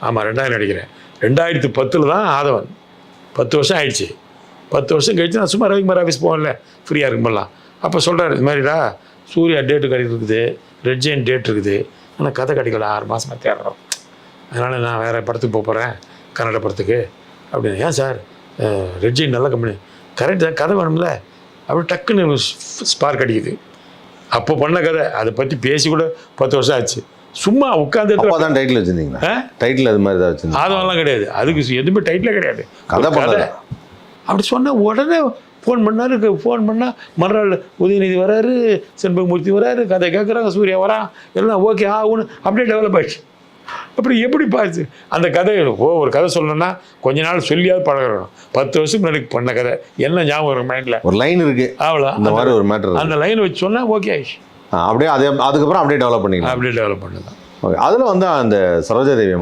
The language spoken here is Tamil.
ஆமாம் 2000 நடிக்கிறேன். 2010 தான் ஆதவன். 10 வருஷம் ஆயிடுச்சு. 10 வருஷம் கழிச்சு நான் சும்மா ரவிக்குமார் ஆஃபீஸ் போவேன்ல, ஃப்ரீயாக இருக்கும்போதெல்லாம். அப்போ சொல்கிறார், இது மாதிரிடா சூர்யா டேட்டு கிடைக்கிறது இருக்குது, ரெட் ஜெயின் டேட் இருக்குது, ஆனால் கதை கிடைக்கல, 6 மாதமாக தேடுறோம், அதனால் நான் வேறு படத்துக்கு போகிறேன், கன்னட படத்துக்கு அப்படின்னு. ஏன் சார், ரெட் ஜெயின் நல்ல கம்பெனி, கரெக்ட் தான், கதை வேணும்ல அப்படி டக்குன்னு ஸ்பார்க் அடிக்குது. அப்போ பண்ண கதை அதை பற்றி பேசி கூட 10 வருஷம் ஆச்சு. சும்மா உட்காந்து தான் டைட்டில் வச்சுருந்தீங்களா? டைட்டில் அது மாதிரி தான் வச்சுருந்தீங்க? அதெல்லாம் கிடையாது, அதுக்கு எதுவுமே டைட்டிலே கிடையாது, கதை. அப்படி சொன்னால் உடனே ஃபோன் பண்ணால் மறுநாள் உதயநிதி வராரு, செண்பகமூர்த்தி வராரு, கதை கேட்குறாங்க, சூர்யா வரான், எல்லாம் ஓகே ஆகுன்னு அப்படியே டெவலப் ஆயிடுச்சு. அப்படி எப்படி பார்த்து அந்த கதை ஒரு கதை சொல்லணும்னா கொஞ்ச நாள் சொல்லியாவது பழகிறோம். 10 வருஷம் முன்னாடி பண்ண கதை என்ன ஞாபகம் வரும் மைண்டில், ஒரு லைன் இருக்குது அவ்வளோ, அந்த மாதிரி ஒரு மேட்டர், அந்த லைன் வச்சு சொன்னால் ஓகே ஆயிடுச்சு. அப்படியே அதுக்கப்புறம் அப்படியே டெவலப் பண்ணிக்கலாம். அப்படியே டெவலப் பண்ணலாம். ஓகே, அதில் வந்து அந்த சரோஜாதேவி